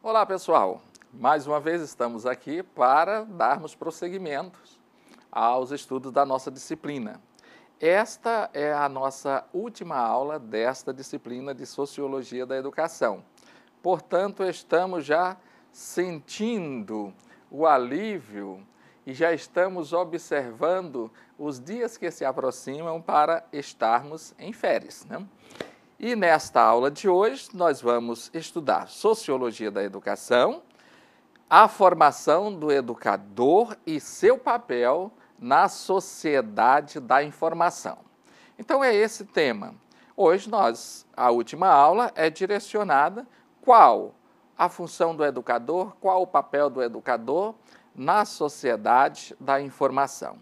Olá, pessoal! Mais uma vez estamos aqui para darmos prosseguimento aos estudos da nossa disciplina. Esta é a nossa última aula desta disciplina de Sociologia da Educação. Portanto, estamos já sentindo o alívio e já estamos observando os dias que se aproximam para estarmos em férias, né? E nesta aula de hoje nós vamos estudar Sociologia da Educação, a formação do educador e seu papel na sociedade da informação. Então é esse tema. Hoje a última aula é direcionada qual a função do educador, qual o papel do educador na sociedade da informação.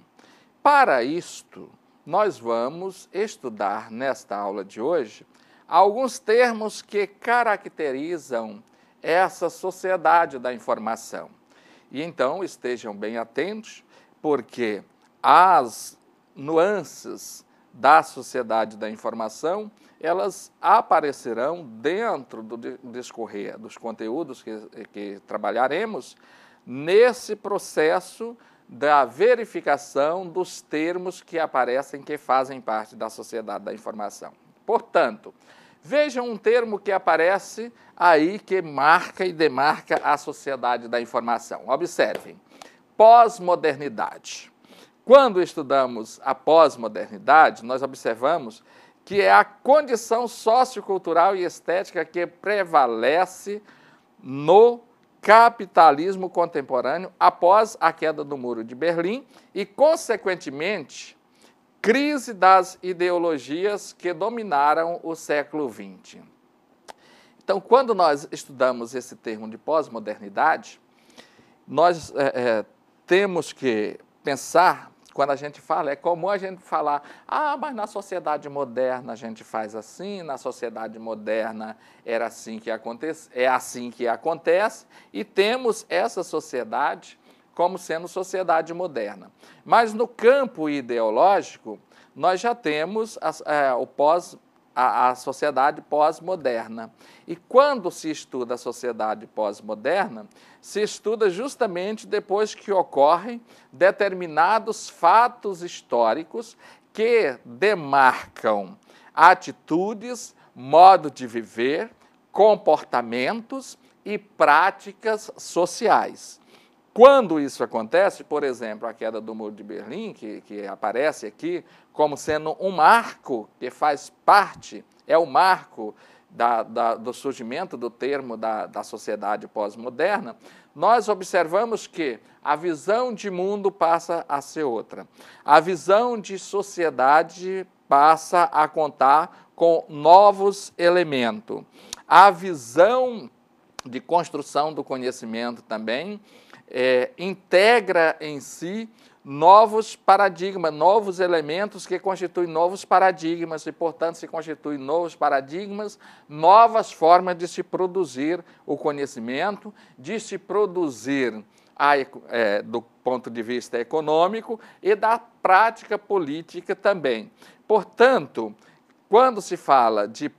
Para isto, nós vamos estudar nesta aula de hoje alguns termos que caracterizam essa sociedade da informação. E então estejam bem atentos, porque as nuances da sociedade da informação, elas aparecerão dentro do discorrer dos conteúdos que trabalharemos nesse processo da verificação dos termos que aparecem, que fazem parte da sociedade da informação. Portanto, vejam um termo que aparece aí que marca e demarca a sociedade da informação. Observem, pós-modernidade. Quando estudamos a pós-modernidade, nós observamos que é a condição sociocultural e estética que prevalece no capitalismo contemporâneo após a queda do Muro de Berlim e, consequentemente, crise das ideologias que dominaram o século XX. Então, quando nós estudamos esse termo de pós-modernidade, nós temos que pensar, quando a gente fala, é comum a gente falar, mas na sociedade moderna a gente faz assim, na sociedade moderna era assim que acontece, é assim que acontece, e temos essa sociedade como sendo sociedade moderna. Mas no campo ideológico, nós já temos a sociedade pós-moderna. E quando se estuda a sociedade pós-moderna, se estuda justamente depois que ocorrem determinados fatos históricos que demarcam atitudes, modo de viver, comportamentos e práticas sociais. Quando isso acontece, por exemplo, a queda do Muro de Berlim, que aparece aqui como sendo um marco que faz parte, é o marco do surgimento do termo da sociedade pós-moderna, nós observamos que a visão de mundo passa a ser outra. A visão de sociedade passa a contar com novos elementos. A visão de construção do conhecimento também integra em si novos paradigmas, novos elementos que constituem novos paradigmas e, portanto, se constituem novos paradigmas, novas formas de se produzir o conhecimento, de se produzir do ponto de vista econômico e da prática política também. Portanto, quando se fala de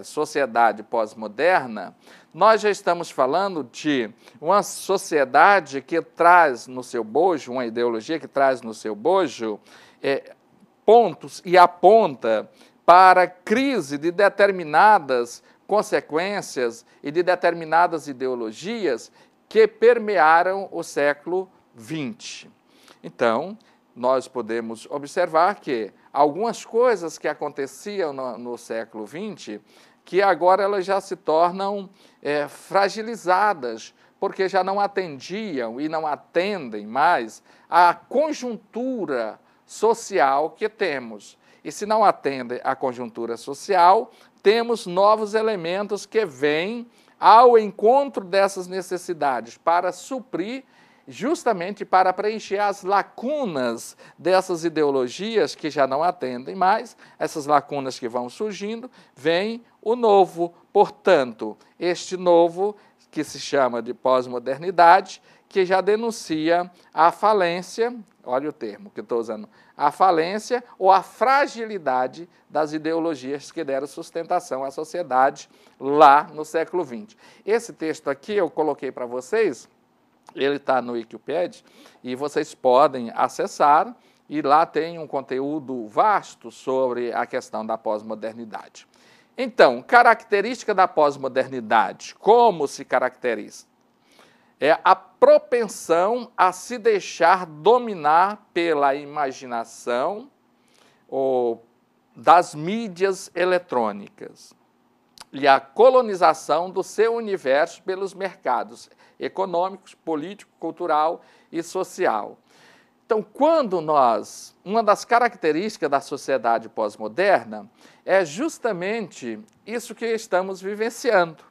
sociedade pós-moderna, nós já estamos falando de uma sociedade que traz no seu bojo, uma ideologia que traz no seu bojo pontos e aponta para a crise de determinadas consequências e de determinadas ideologias que permearam o século XX. Então, nós podemos observar que algumas coisas que aconteciam no século XX, que agora elas já se tornam fragilizadas, porque já não atendiam e não atendem mais à conjuntura social que temos. E se não atendem à conjuntura social, temos novos elementos que vêm ao encontro dessas necessidades para suprir, justamente para preencher as lacunas dessas ideologias que já não atendem mais, essas lacunas que vão surgindo, vem o novo. Portanto, este novo, que se chama de pós-modernidade, que já denuncia a falência, olha o termo que eu estou usando, a falência ou a fragilidade das ideologias que deram sustentação à sociedade lá no século XX. Esse texto aqui eu coloquei para vocês, ele está no Wikipedia, e vocês podem acessar, e lá tem um conteúdo vasto sobre a questão da pós-modernidade. Então, característica da pós-modernidade, como se caracteriza? É a propensão a se deixar dominar pela imaginação ou das mídias eletrônicas e a colonização do seu universo pelos mercados econômicos, político, cultural e social. Então, uma das características da sociedade pós-moderna é justamente isso que estamos vivenciando.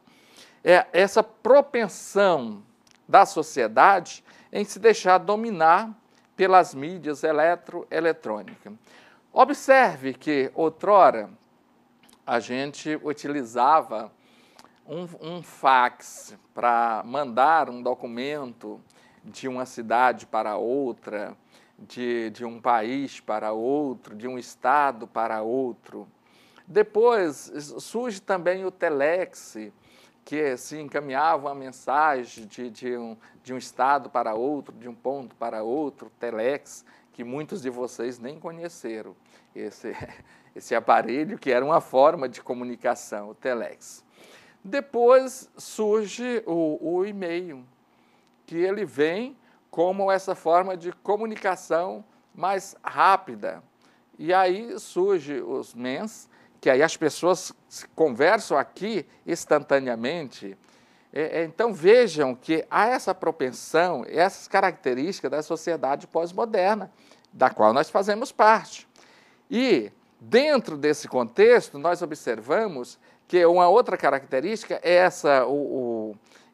É essa propensão da sociedade em se deixar dominar pelas mídias eletrônicas. Observe que, outrora, a gente utilizava um fax para mandar um documento de uma cidade para outra, de um país para outro, de um estado para outro. Depois surge também o telex, que se encaminhava uma mensagem de um estado para outro, de um ponto para outro, telex, que muitos de vocês nem conheceram, esse aparelho que era uma forma de comunicação, o telex. Depois surge o e-mail, que ele vem como essa forma de comunicação mais rápida. E aí surge os mens, que aí as pessoas conversam aqui instantaneamente. Então vejam que há essa propensão, essas características da sociedade pós-moderna, da qual nós fazemos parte. E dentro desse contexto, nós observamos que uma outra característica é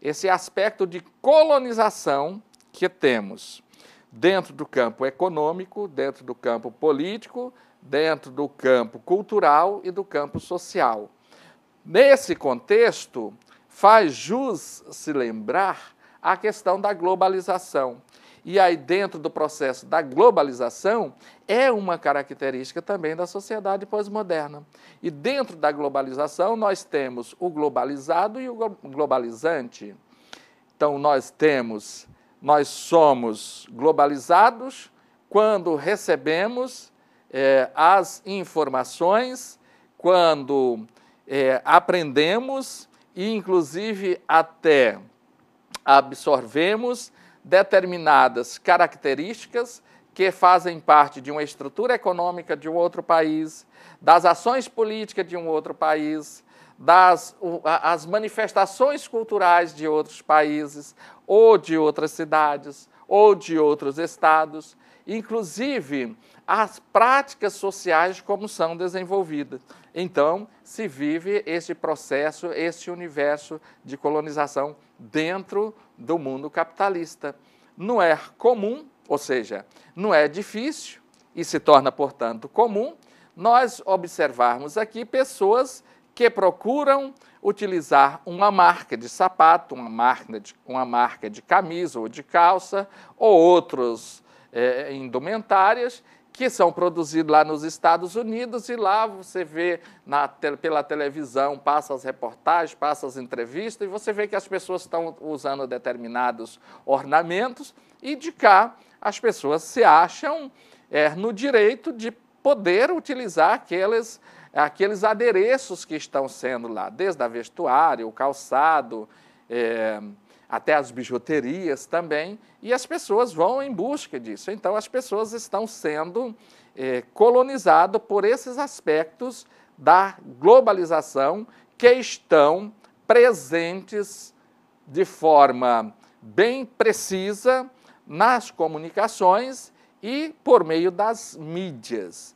esse aspecto de colonização que temos dentro do campo econômico, dentro do campo político, dentro do campo cultural e do campo social. Nesse contexto, faz jus se lembrar a questão da globalização. E aí, dentro do processo da globalização, é uma característica também da sociedade pós-moderna. E dentro da globalização, nós temos o globalizado e o globalizante. Então, nós somos globalizados quando recebemos as informações, quando aprendemos e, inclusive, até absorvemos determinadas características que fazem parte de uma estrutura econômica de um outro país, das ações políticas de um outro país, as manifestações culturais de outros países, ou de outras cidades, ou de outros estados, inclusive as práticas sociais como são desenvolvidas. Então, se vive esse processo, esse universo de colonização dentro do mundo capitalista. Não é comum, ou seja, não é difícil, e se torna, portanto, comum, nós observarmos aqui pessoas que procuram utilizar uma marca de sapato, uma marca de camisa ou de calça, ou outros indumentárias, que são produzidos lá nos Estados Unidos, e lá você vê pela televisão, passa as reportagens, passa as entrevistas, e você vê que as pessoas estão usando determinados ornamentos, e de cá as pessoas se acham no direito de poder utilizar aqueles adereços que estão sendo lá, desde a vestuário, o calçado, até as bijuterias também, e as pessoas vão em busca disso. Então, as pessoas estão sendo colonizadas por esses aspectos da globalização que estão presentes de forma bem precisa nas comunicações e por meio das mídias.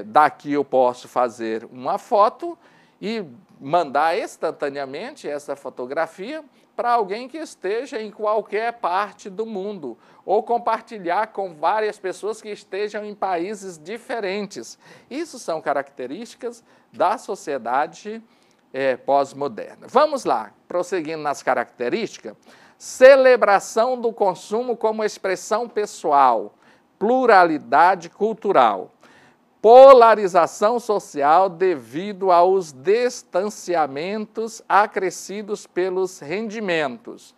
Daqui eu posso fazer uma foto e mandar instantaneamente essa fotografia para alguém que esteja em qualquer parte do mundo, ou compartilhar com várias pessoas que estejam em países diferentes. Isso são características da sociedade pós-moderna. Vamos lá, prosseguindo nas características, celebração do consumo como expressão pessoal, pluralidade cultural, polarização social devido aos distanciamentos acrescidos pelos rendimentos.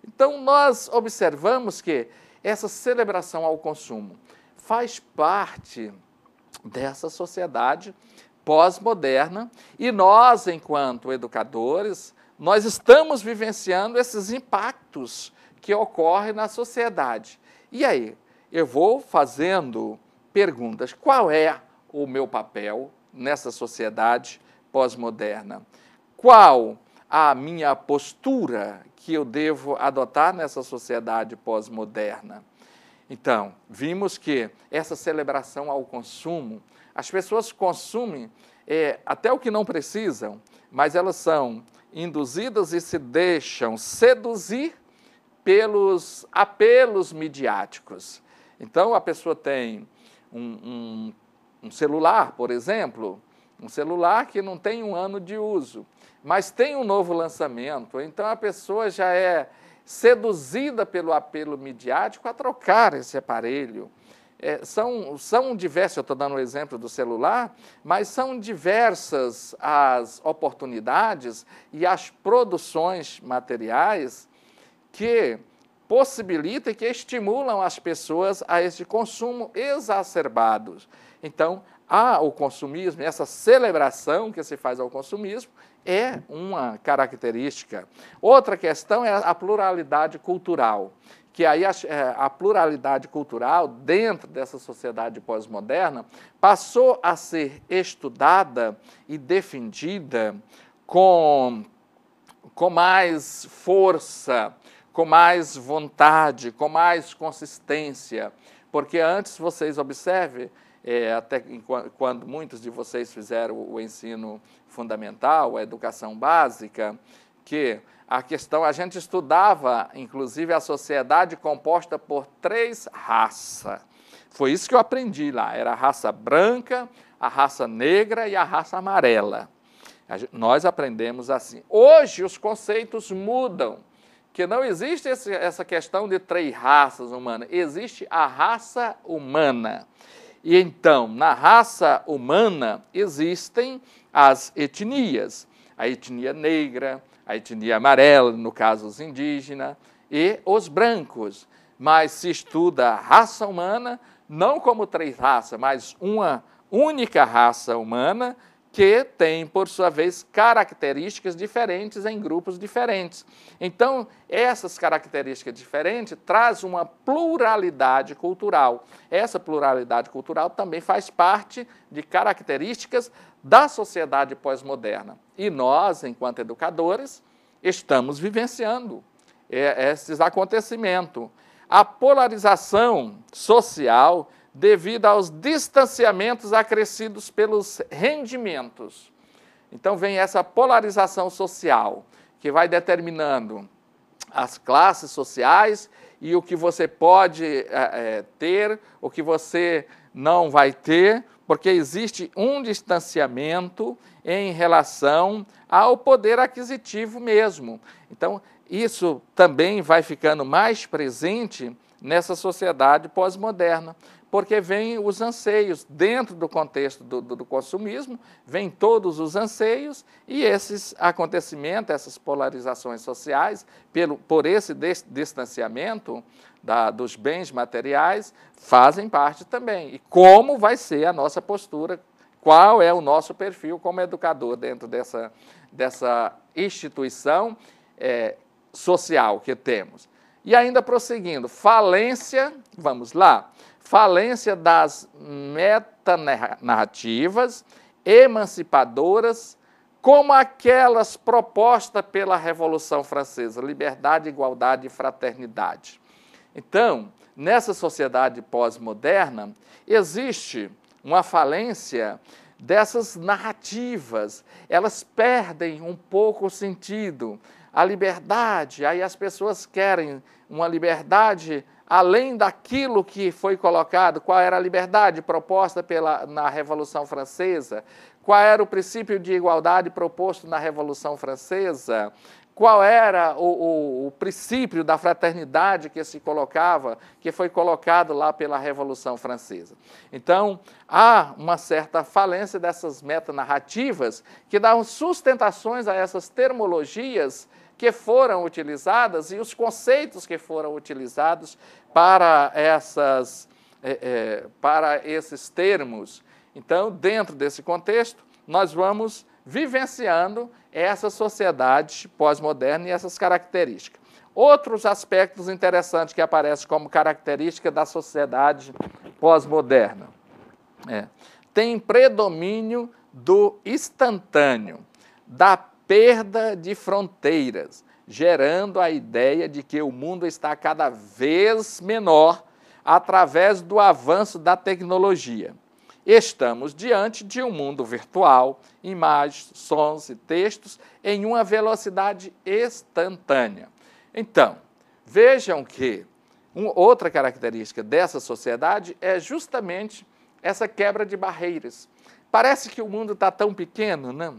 Então, nós observamos que essa celebração ao consumo faz parte dessa sociedade pós-moderna e nós, enquanto educadores, nós estamos vivenciando esses impactos que ocorrem na sociedade. E aí, eu vou fazendo perguntas. Qual é o meu papel nessa sociedade pós-moderna? Qual a minha postura que eu devo adotar nessa sociedade pós-moderna? Então, vimos que essa celebração ao consumo, as pessoas consumem até o que não precisam, mas elas são induzidas e se deixam seduzir pelos apelos midiáticos. Então, a pessoa tem um celular, por exemplo, um celular que não tem 1 ano de uso, mas tem um novo lançamento, então a pessoa já é seduzida pelo apelo midiático a trocar esse aparelho. São diversas, eu estou dando o exemplo do celular, mas são diversas as oportunidades e as produções materiais que possibilitam e que estimulam as pessoas a esse consumo exacerbado. Então, o consumismo, essa celebração que se faz ao consumismo, é uma característica. Outra questão é a pluralidade cultural, que aí a pluralidade cultural dentro dessa sociedade pós-moderna passou a ser estudada e defendida com mais força, com mais vontade, com mais consistência, porque antes, vocês observem, até quando muitos de vocês fizeram o ensino fundamental, a educação básica, que a gente estudava, inclusive, a sociedade composta por 3 raças. Foi isso que eu aprendi lá, era a raça branca, a raça negra e a raça amarela. Nós aprendemos assim. Hoje os conceitos mudam, que não existe essa questão de 3 raças humanas, existe a raça humana. E então, na raça humana, existem as etnias, a etnia negra, a etnia amarela, no caso os indígenas, e os brancos. Mas se estuda a raça humana, não como 3 raças, mas uma única raça humana, que tem, por sua vez, características diferentes em grupos diferentes. Então, essas características diferentes trazem uma pluralidade cultural. Essa pluralidade cultural também faz parte de características da sociedade pós-moderna. E nós, enquanto educadores, estamos vivenciando esses acontecimentos. A polarização social devido aos distanciamentos acrescidos pelos rendimentos. Então, vem essa polarização social, que vai determinando as classes sociais e o que você pode ter, o que você não vai ter, porque existe um distanciamento em relação ao poder aquisitivo mesmo. Então, isso também vai ficando mais presente nessa sociedade pós-moderna, porque vem os anseios, dentro do contexto do consumismo, vem todos os anseios e esses acontecimentos, essas polarizações sociais, por esse distanciamento dos bens materiais, fazem parte também. E como vai ser a nossa postura, qual é o nosso perfil como educador dentro dessa instituição social que temos. E ainda prosseguindo, falência, vamos lá, falência das metanarrativas emancipadoras, como aquelas propostas pela Revolução Francesa, liberdade, igualdade e fraternidade. Então, nessa sociedade pós-moderna, existe uma falência dessas narrativas, elas perdem um pouco o sentido. A liberdade, aí as pessoas querem uma liberdade além daquilo que foi colocado. Qual era a liberdade proposta na Revolução Francesa? Qual era o princípio de igualdade proposto na Revolução Francesa? qual era o princípio da fraternidade que se colocava, que foi colocado lá pela Revolução Francesa. Então, há uma certa falência dessas metanarrativas que dão sustentações a essas termologias que foram utilizadas e os conceitos que foram utilizados para esses termos. Então, dentro desse contexto, nós vamos vivenciando essa sociedade pós-moderna e essas características. Outros aspectos interessantes que aparecem como característica da sociedade pós-moderna. Tem predomínio do instantâneo, da perda de fronteiras, gerando a ideia de que o mundo está cada vez menor através do avanço da tecnologia. Estamos diante de um mundo virtual, imagens, sons e textos em uma velocidade instantânea. Então, vejam que outra característica dessa sociedade é justamente essa quebra de barreiras. Parece que o mundo está tão pequeno, né?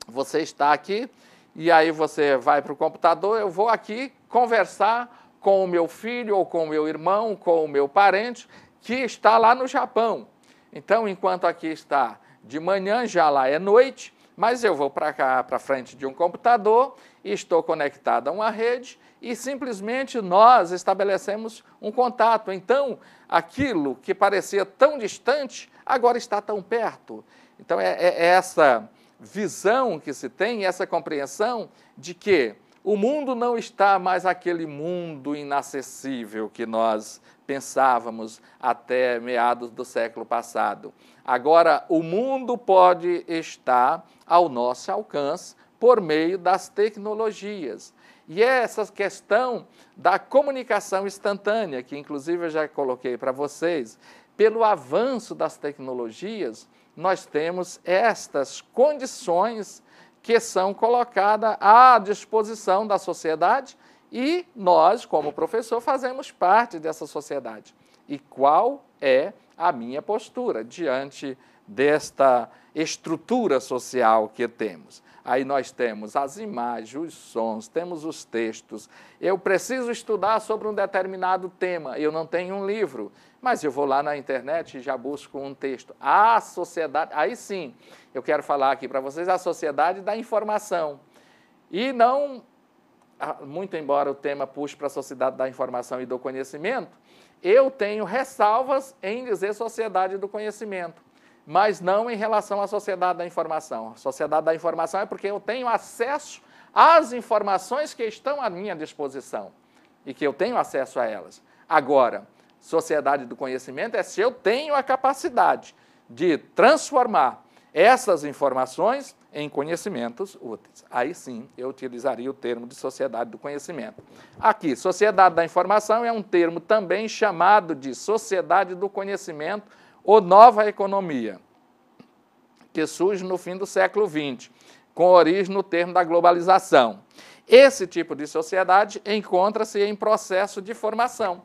Você está aqui e aí você vai para o computador, eu vou aqui conversar com o meu filho ou com o meu irmão, com o meu parente que está lá no Japão. Então, enquanto aqui está de manhã, já lá é noite, mas eu vou para cá, para frente de um computador, e estou conectado a uma rede, e simplesmente nós estabelecemos um contato. Então, aquilo que parecia tão distante, agora está tão perto. Então, é essa visão que se tem, essa compreensão de que o mundo não está mais aquele mundo inacessível que nós pensávamos até meados do século passado. Agora, o mundo pode estar ao nosso alcance por meio das tecnologias. E é essa questão da comunicação instantânea, que inclusive eu já coloquei para vocês, pelo avanço das tecnologias, nós temos estas condições que são colocadas à disposição da sociedade e nós, como professor, fazemos parte dessa sociedade. E qual é a minha postura diante desta estrutura social que temos? Aí nós temos as imagens, os sons, temos os textos. Eu preciso estudar sobre um determinado tema, eu não tenho um livro, mas eu vou lá na internet e já busco um texto. A sociedade, aí sim, eu quero falar aqui para vocês, a sociedade da informação. E não, muito embora o tema puxe para a sociedade da informação e do conhecimento, eu tenho ressalvas em dizer sociedade do conhecimento, mas não em relação à sociedade da informação. A sociedade da informação é porque eu tenho acesso às informações que estão à minha disposição e que eu tenho acesso a elas. Agora, sociedade do conhecimento é se eu tenho a capacidade de transformar essas informações em conhecimentos úteis. Aí sim, eu utilizaria o termo de sociedade do conhecimento. Aqui, sociedade da informação é um termo também chamado de sociedade do conhecimento ou nova economia, que surge no fim do século XX, com origem no termo da globalização. Esse tipo de sociedade encontra-se em processo de formação.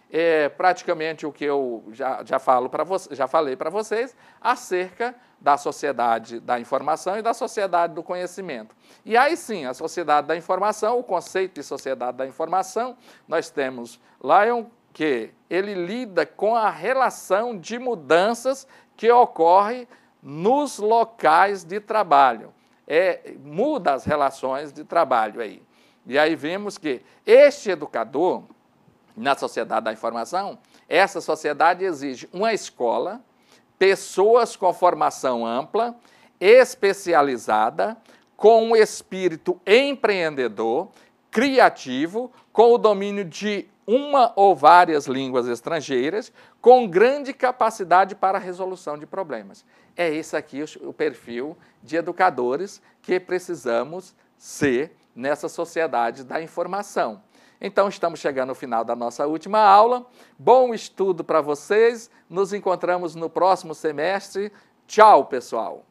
É praticamente o que eu já falei para vocês acerca da sociedade da informação e da sociedade do conhecimento. E aí sim, a sociedade da informação, o conceito de sociedade da informação, nós temos Lyon, que ele lida com a relação de mudanças que ocorre nos locais de trabalho. Muda as relações de trabalho aí. E aí vemos que este educador, na sociedade da informação, essa sociedade exige uma escola, pessoas com formação ampla, especializada, com um espírito empreendedor, criativo, com o domínio de uma ou várias línguas estrangeiras, com grande capacidade para a resolução de problemas. É esse aqui o perfil de educadores que precisamos ser nessa sociedade da informação. Então, estamos chegando ao final da nossa última aula. Bom estudo para vocês. Nos encontramos no próximo semestre. Tchau, pessoal!